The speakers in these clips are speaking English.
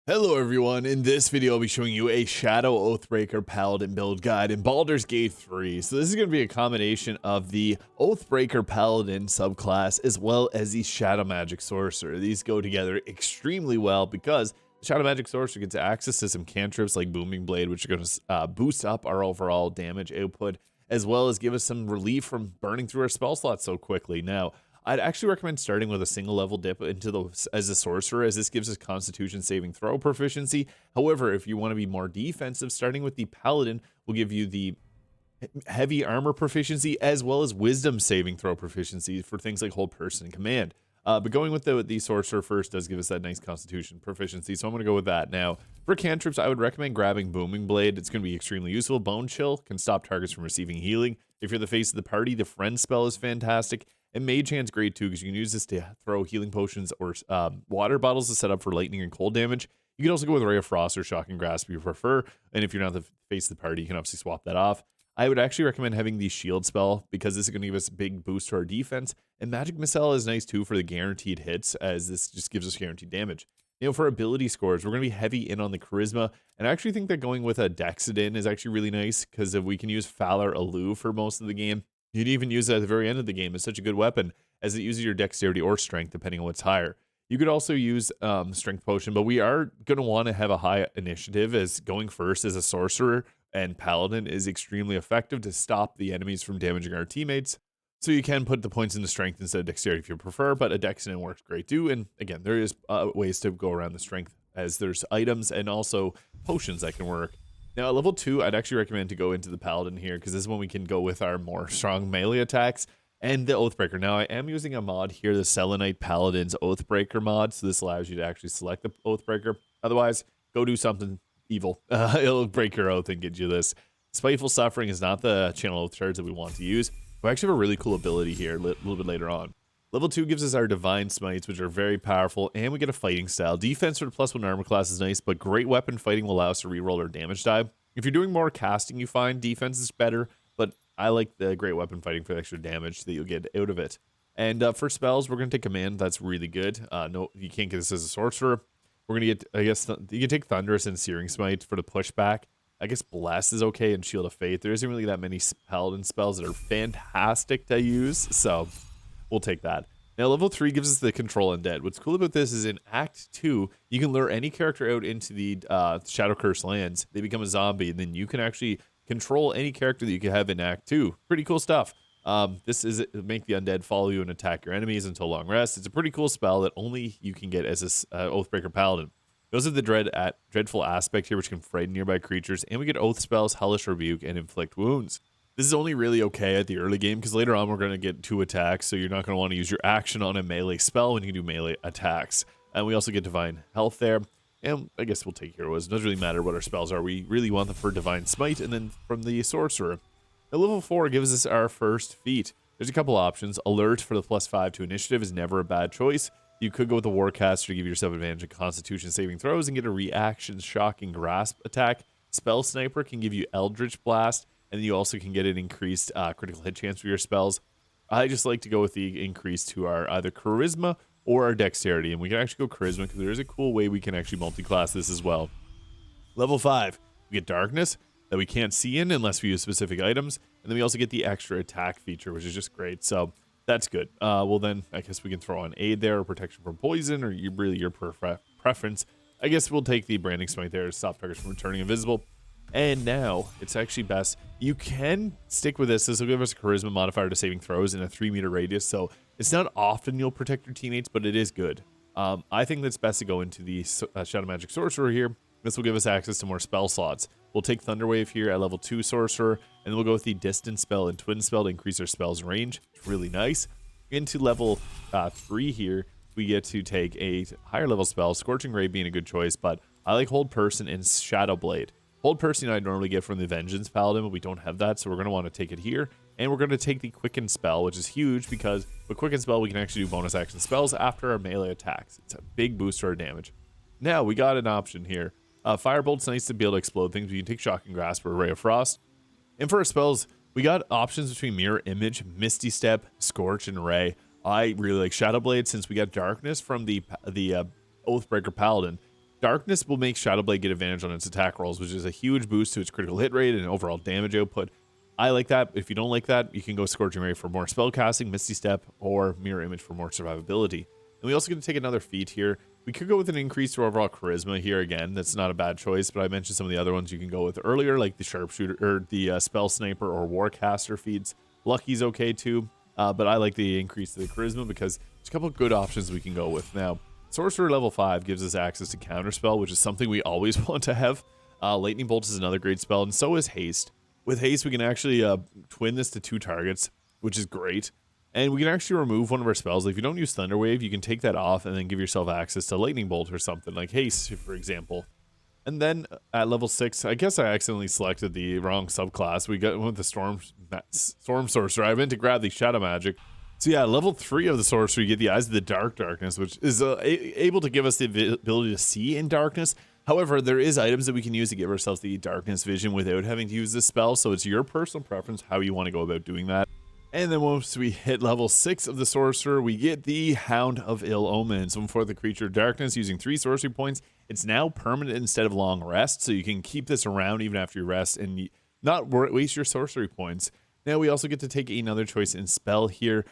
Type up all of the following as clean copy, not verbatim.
Hello everyone, in this video I'll be showing you a Shadow Oathbreaker Paladin build guide in Baldur's Gate 3. So this is going to be a combination of the Oathbreaker Paladin subclass as well as the Shadow Magic Sorcerer. These go together extremely well because the Shadow Magic Sorcerer gets access to some cantrips like Booming Blade, which are going to boost up our overall damage output, as well as give us some relief from burning through our spell slots so quickly. Now, I'd actually recommend starting with a single level dip into as a sorcerer, as this gives us constitution saving throw proficiency. However, if you want to be more defensive, starting with the paladin will give you the heavy armor proficiency as well as wisdom saving throw proficiency for things like hold person and command. But going with the sorcerer first does give us that nice constitution proficiency, so I'm going to go with that. Now, for cantrips, I would recommend grabbing Booming Blade. It's going to be extremely useful. Bone Chill can stop targets from receiving healing. If you're the face of the party, the Friend spell is fantastic. And Mage Hand's great too, because you can use this to throw healing potions or water bottles to set up for lightning and cold damage. You can also go with Ray of Frost or Shocking Grasp if you prefer. And if you're not the face of the party, you can obviously swap that off. I would actually recommend having the Shield spell, because this is going to give us a big boost to our defense. And Magic Missile is nice too for the guaranteed hits, as this just gives us guaranteed damage. You know, for ability scores, we're going to be heavy in on the charisma. And I actually think that going with a Dexedin is actually really nice, because if we can use Valor Aloo for most of the game. You can even use it at the very end of the game. It's such a good weapon, as it uses your dexterity or strength, depending on what's higher. You could also use strength potion, but we are going to want to have a high initiative, as going first as a sorcerer and paladin is extremely effective to stop the enemies from damaging our teammates. So you can put the points into strength instead of dexterity if you prefer, but a dexedin works great too. And again, there is ways to go around the strength, as there's items and also potions that can work. Now, at level 2, I'd actually recommend to go into the Paladin here, because this is when we can go with our more strong melee attacks and the Oathbreaker. Now, I am using a mod here, the Selenite Paladin's Oathbreaker mod, so this allows you to actually select the Oathbreaker. Otherwise, go do something evil. It'll break your oath and get you this. Spiteful Suffering is not the channel oath shards that we want to use. We actually have a really cool ability here a little bit later on. Level 2 gives us our Divine Smites, which are very powerful, and we get a fighting style. Defense for the +1 armor class is nice, but great weapon fighting will allow us to reroll our damage die. If you're doing more casting, you find defense is better, but I like the great weapon fighting for the extra damage that you'll get out of it. And for spells, we're going to take Command. That's really good. No, you can't get this as a sorcerer. We're going to get, I guess, you can take Thunderous and Searing Smite for the pushback. I guess Bless is okay, and Shield of Faith. There isn't really that many Paladin spells that are fantastic to use, so we'll take that. Now, level 3 gives us the Control Undead. What's cool about this is in Act 2, you can lure any character out into the Shadow Curse lands. They become a zombie, and then you can actually control any character that you could have in Act 2. Pretty cool stuff. This is make the undead follow you and attack your enemies until long rest. It's a pretty cool spell that only you can get as a Oathbreaker Paladin. We also have the Dreadful Aspect here, which can frighten nearby creatures, and we get Oath spells, Hellish Rebuke, and Inflict Wounds. This is only really okay at the early game, because later on we're going to get 2 attacks, so you're not going to want to use your action on a melee spell when you can do melee attacks. And we also get Divine Health there, and I guess we'll take Heroes. It doesn't really matter what our spells are. We really want them for Divine Smite, and then from the Sorcerer. Now, level 4 gives us our first feat. There's a couple options. Alert for the +5 to Initiative is never a bad choice. You could go with the Warcaster to give yourself advantage in Constitution saving throws and get a reaction Shocking Grasp attack. Spell Sniper can give you Eldritch Blast, and you also can get an increased critical hit chance for your spells. I just like to go with the increase to our either Charisma or our Dexterity, and we can actually go Charisma, because there is a cool way we can actually multi-class this as well. Level 5, we get Darkness that we can't see in unless we use specific items, and then we also get the extra attack feature, which is just great, so that's good. Well then, I guess we can throw on Aid there, or Protection from Poison, or your preference. I guess we'll take the Branding Smite there to stop targets from returning invisible. And now, it's actually best, you can stick with this. This will give us a Charisma modifier to saving throws in a 3-meter radius, so it's not often you'll protect your teammates, but it is good. I think that's best to go into the Shadow Magic Sorcerer here. This will give us access to more spell slots. We'll take Thunderwave here at level 2 Sorcerer, and then we'll go with the Distance Spell and Twin Spell to increase our spell's range. It's really nice. Into level 3 here, we get to take a higher level spell, Scorching Ray being a good choice, but I like Hold Person and Shadow Blade. Hold Person I'd normally get from the Vengeance Paladin, but we don't have that, so we're going to want to take it here. And we're going to take the Quicken Spell, which is huge, because with Quicken Spell, we can actually do bonus action spells after our melee attacks. It's a big boost to our damage. Now, we got an option here. Firebolt's nice to be able to explode things. We can take Shocking Grasp or Ray of Frost. And for our spells, we got options between Mirror Image, Misty Step, Scorch, and Ray. I really like Shadow Blade, since we got Darkness from the Oathbreaker Paladin. Darkness will make Shadow Blade get advantage on its attack rolls, which is a huge boost to its critical hit rate and overall damage output. I like that. If you don't like that, you can go Scorching Ray for more spell casting, Misty Step, or Mirror Image for more survivability. And we also get to take another feat here. We could go with an increase to overall charisma here again. That's not a bad choice, but I mentioned some of the other ones you can go with earlier, like the Sharpshooter or the Spell Sniper or Warcaster feats. Lucky's okay too, but I like the increase to the charisma because there's a couple of good options we can go with. Now, Sorcerer level 5 gives us access to Counterspell, which is something we always want to have. Lightning Bolt is another great spell, and so is Haste. With Haste, we can actually twin this to 2 targets, which is great. And we can actually remove one of our spells. Like if you don't use Thunder Wave, you can take that off and then give yourself access to Lightning Bolt or something, like Haste, for example. And then at level 6, I guess I accidentally selected the wrong subclass. We went with the Storm Sorcerer. I meant to grab the Shadow Magic. So yeah, level 3 of the Sorcerer, you get the Eyes of the Darkness, which is able to give us the ability to see in darkness. However, there is items that we can use to give ourselves the darkness vision without having to use this spell, so it's your personal preference how you want to go about doing that. And then once we hit level 6 of the Sorcerer, we get the Hound of Ill Omen. So for the creature of darkness, using 3 sorcery points, it's now permanent instead of long rest, so you can keep this around even after you rest and not waste your sorcery points. Now we also get to take another choice in spell here.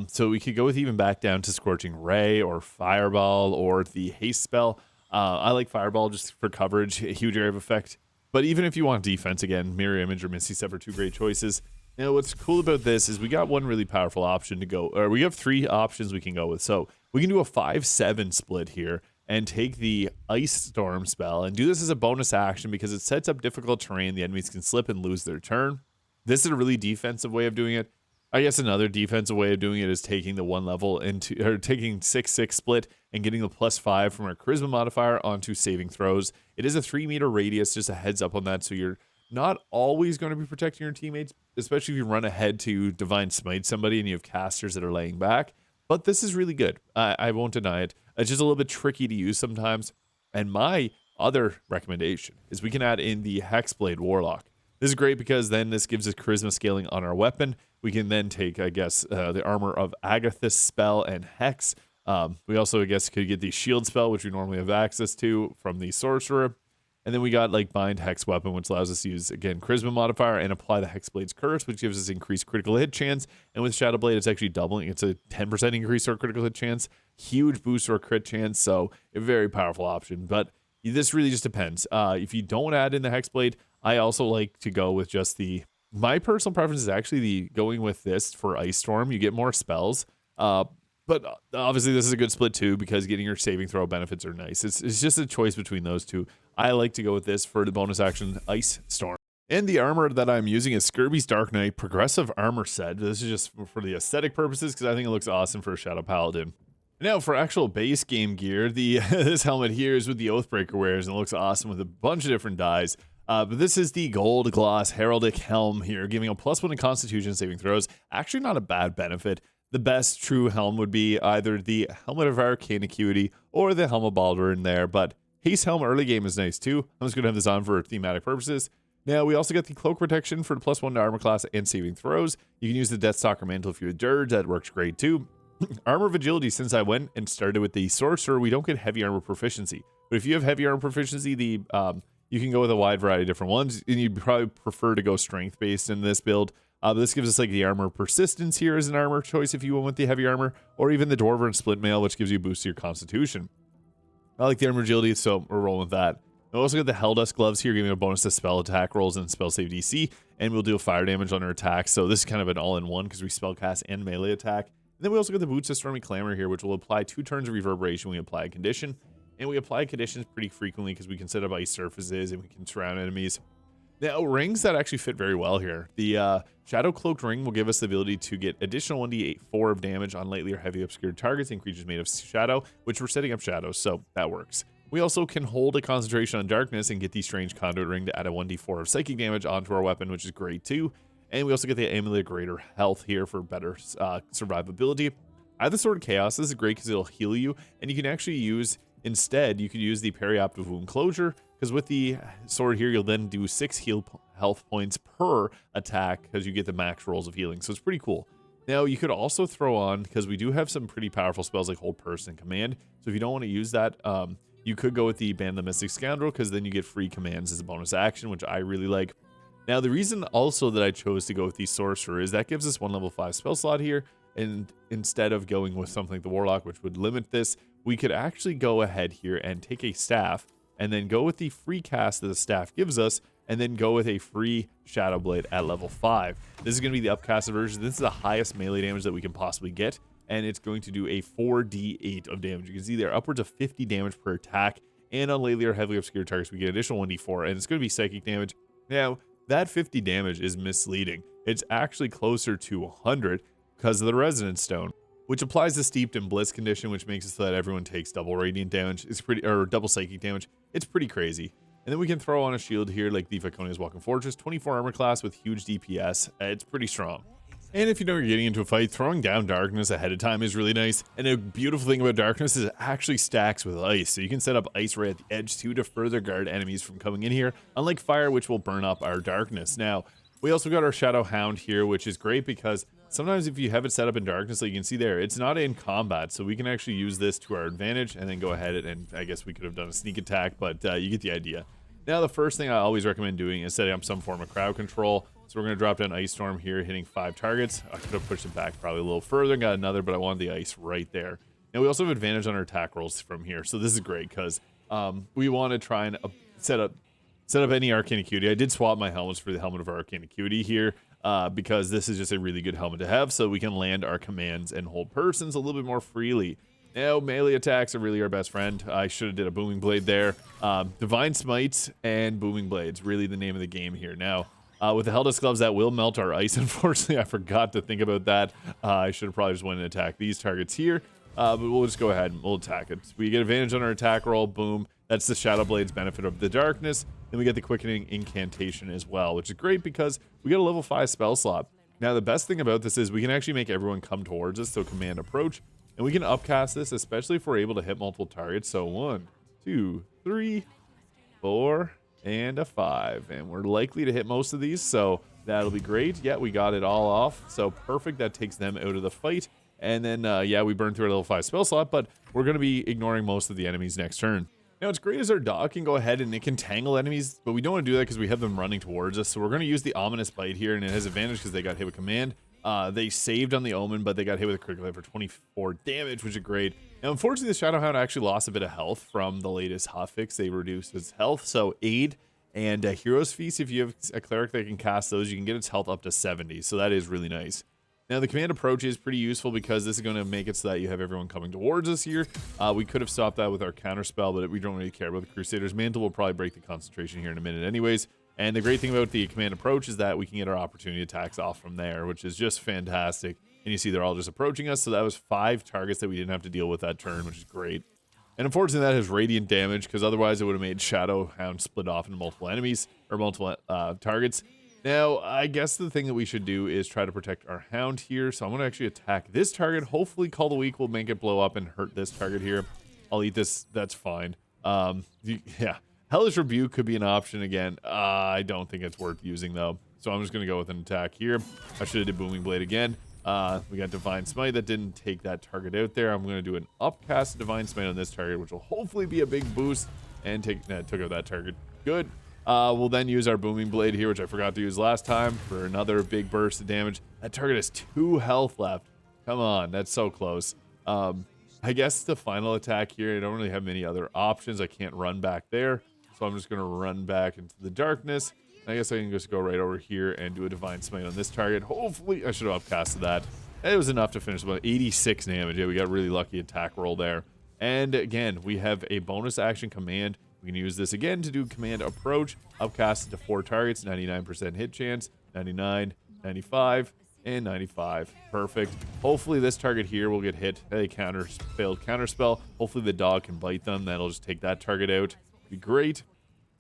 So we could go with even back down to Scorching Ray or Fireball or the Haste spell. I like Fireball just for coverage, a huge area of effect. But even if you want defense, again, Mirror Image or Misty Step are 2 great choices. Now what's cool about this is we got one really powerful option to go, or we have 3 options we can go with. So we can do a 5-7 split here and take the Ice Storm spell and do this as a bonus action because it sets up difficult terrain. The enemies can slip and lose their turn. This is a really defensive way of doing it. I guess another defensive way of doing it is taking the 1 level into, or taking 6-6 split and getting the +5 from our charisma modifier onto saving throws. It is a 3-meter radius, just a heads up on that, so you're not always going to be protecting your teammates, especially if you run ahead to Divine Smite somebody and you have casters that are laying back. But this is really good. I won't deny it. It's just a little bit tricky to use sometimes. And my other recommendation is we can add in the Hexblade Warlock. This is great because then this gives us charisma scaling on our weapon. We can then take, I guess, the Armor of Agathis spell and Hex. We also, I guess, could get the Shield spell, which we normally have access to from the Sorcerer. And then we got like Bind Hex Weapon, which allows us to use, again, Charisma modifier and apply the Hexblade's Curse, which gives us increased critical hit chance. And with Shadow Blade, it's actually doubling. It's a 10% increase to our critical hit chance. Huge boost to our crit chance. So a very powerful option. But this really just depends. If you don't add in the Hexblade, I also like to go with just the... My personal preference is actually the going with this for Ice Storm. You get more spells. But obviously this is a good split too because getting your saving throw benefits are nice. It's just a choice between those two. I like to go with this for the bonus action Ice Storm. And the armor that I'm using is Skirbie's Dark Knight Progressive Armor Set. This is just for the aesthetic purposes because I think it looks awesome for a Shadow Paladin. Now for actual base game gear, this helmet here is with the Oathbreaker wears and it looks awesome with a bunch of different dyes. But this is the Gold Gloss Heraldic Helm here, giving a +1 in Constitution saving throws. Actually not a bad benefit. The best true helm would be either the Helmet of Arcane Acuity or the Helm of Baldur in there, but Haste Helm early game is nice too. I'm just going to have this on for thematic purposes. Now, we also got the Cloak Protection for the +1 to armor class and saving throws. You can use the Deathstalker Mantle if you're a Dirge, that works great too. Armor of Agility, since I went and started with the Sorcerer, we don't get heavy armor proficiency. But if you have heavy armor proficiency, you can go with a wide variety of different ones, and you'd probably prefer to go strength-based in this build. But this gives us like the Armor Persistence here as an armor choice if you went with the heavy armor, or even the Dwarven Split Mail, which gives you a boost to your Constitution. I like the Armor Agility, so we're rolling with that. We also got the Helldust Gloves here, giving a bonus to spell attack rolls and spell save DC, and we'll deal fire damage on our attacks. So this is kind of an all-in-one because we spellcast and melee attack. And then we also got the Boots of Stormy Clamor here, which will apply 2 turns of reverberation when we apply a condition. And we apply conditions pretty frequently because we can set up ice surfaces and we can surround enemies. Now, rings that actually fit very well here. The Shadow Cloaked Ring will give us the ability to get additional 1d4 of damage on lightly or heavy obscured targets and creatures made of shadow, which we're setting up shadows, so that works. We also can hold a concentration on darkness and get the Strange Conduit Ring to add a 1d4 of psychic damage onto our weapon, which is great too. And we also get the Amulet of Greater Health here for better survivability. I have the Sword of Chaos. This is great because it'll heal you, and you can actually use... Instead, you could use the Perioptive Wound Closure, because with the sword here, you'll then do 6 health points per attack, because you get the max rolls of healing, so it's pretty cool. Now, you could also throw on, because we do have some pretty powerful spells like Hold Person and Command, so if you don't want to use that, You could go with the Ban the Mystic Scoundrel, because then you get free commands as a bonus action, which I really like. Now, the reason also that I chose to go with the Sorcerer is that gives us one level 5 spell slot here, and instead of going with something like the Warlock, which would limit this, we could actually go ahead here and take a staff, and then go with the free cast that the staff gives us, and then go with a free Shadow Blade at level 5. This is going to be the upcasted version. This is the highest melee damage that we can possibly get, and it's going to do a 4d8 of damage. You can see there upwards of 50 damage per attack, and on lately or heavily obscure targets, we get additional 1d4, and it's going to be psychic damage. Now, that 50 damage is misleading. It's actually closer to 100 because of the Resonance Stone, which applies the Steeped in Bliss condition, which makes it so that everyone takes double radiant damage. It's pretty, or double psychic damage. It's pretty crazy. And then we can throw on a shield here like the Viconia's Walking Fortress, 24 armor class with huge DPS. It's pretty strong. And if you know you're getting into a fight, throwing down darkness ahead of time is really nice. And a beautiful thing about darkness is it actually stacks with ice. So you can set up ice right at the edge too to further guard enemies from coming in here, unlike fire, which will burn up our darkness. Now, we also got our Shadow Hound here, which is great because sometimes if you have it set up in darkness, like you can see there, it's not in combat. So we can actually use this to our advantage and then go ahead and I guess we could have done a sneak attack, but you get the idea. Now, the first thing I always recommend doing is setting up some form of crowd control. So we're going to drop down Ice Storm here, hitting 5 targets. I could have pushed it back probably a little further, got another, but I wanted the ice right there. Now, we also have advantage on our attack rolls from here. So this is great because we want to try and set up any Arcane Acuity. I did swap my helmets for the helmet of Arcane Acuity here because this is just a really good helmet to have so we can land our commands and hold persons a little bit more freely. Now, melee attacks are really our best friend. I should have did a Booming Blade there. Divine Smite and Booming Blades, really the name of the game here. Now, with the Helldust Gloves, that will melt our ice. Unfortunately, I forgot to think about that. I should have probably just went and attacked these targets here. But we'll just go ahead and we'll attack it. We get advantage on our attack roll. Boom. That's the Shadow Blade's benefit of the darkness. Then we get the Quickening Incantation as well, which is great because we get a level 5 spell slot. Now, the best thing about this is we can actually make everyone come towards us, so command approach. And we can upcast this, especially if we're able to hit multiple targets. So 1, 2, 3, 4, and a 5. And we're likely to hit most of these, so that'll be great. Yeah, we got it all off. So perfect. That takes them out of the fight. And then, yeah, we burned through our level 5 spell slot, but we're going to be ignoring most of the enemies next turn. Now, what's great is our dog can go ahead and it can tangle enemies, but we don't want to do that because we have them running towards us. So we're going to use the Ominous Bite here, and it has advantage because they got hit with command. They saved on the Omen, but they got hit with a critical hit for 24 damage, which is great. Now, unfortunately, the Shadowhound actually lost a bit of health from the latest hotfix. They reduced its health, so Aid and Hero's Feast, if you have a cleric that can cast those, you can get its health up to 70, so that is really nice. Now, the command approach is pretty useful because this is going to make it so that you have everyone coming towards us here. We could have stopped that with our counterspell, but we don't really care about the Crusader's Mantle. We'll probably break the concentration here in a minute anyways. And the great thing about the command approach is that we can get our opportunity attacks off from there, which is just fantastic. And you see they're all just approaching us, so that was 5 targets that we didn't have to deal with that turn, which is great. And unfortunately, that has radiant damage, because otherwise it would have made Shadowhound split off into multiple enemies, or multiple targets. Now, I guess the thing that we should do is try to protect our Hound here, so I'm going to actually attack this target. Hopefully, Call the Weak will make it blow up and hurt this target here. I'll eat this, that's fine. Yeah. Hellish Rebuke could be an option again. I don't think it's worth using, though. So I'm just going to go with an attack here. I should have did Booming Blade again. We got Divine Smite. That didn't take that target out there. I'm going to do an upcast Divine Smite on this target, which will hopefully be a big boost. And took out that target. Good. We'll then use our Booming Blade here, which I forgot to use last time, for another big burst of damage. That target has 2 health left. Come on. That's so close. I guess the final attack here, I don't really have many other options. I can't run back there. So I'm just going to run back into the darkness. I guess I can just go right over here and do a Divine Smite on this target. Hopefully, I should have upcasted that. It was enough to finish about 86 damage. Yeah, we got a really lucky attack roll there. And again, we have a bonus action command. We can use this again to do command approach. Upcast it to 4 targets, 99% hit chance, 99, 95, and 95. Perfect. Hopefully this target here will get hit. Hey, failed counterspell. Hopefully the dog can bite them. That'll just take that target out. Be great.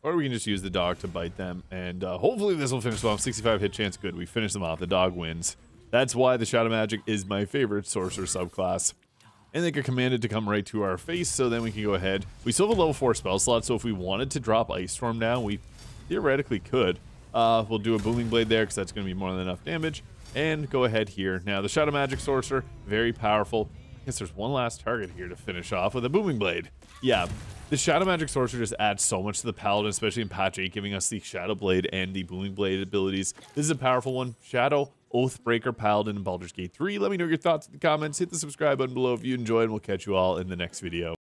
Or we can just use the dog to bite them, and hopefully this will finish them off. 65 hit chance, good. We finish them off. The dog wins. That's why the Shadow Magic is my favorite Sorcerer subclass. And they get commanded to come right to our face, so then we can go ahead. We still have a level 4 spell slot, so if we wanted to drop Ice Storm down, we theoretically could. We'll do a Booming Blade there, because that's going to be more than enough damage. And go ahead here. Now, the Shadow Magic Sorcerer, very powerful. guess there's one last target here to finish off with a booming blade. Yeah, the Shadow Magic Sorcerer just adds so much to the Paladin, especially in patch 8, giving us the Shadow Blade and the Booming Blade abilities. This is a powerful one. Shadow Oathbreaker Paladin in Baldur's Gate 3. Let me know your thoughts in the comments. Hit the subscribe button below if you enjoyed, and we'll catch you all in the next video.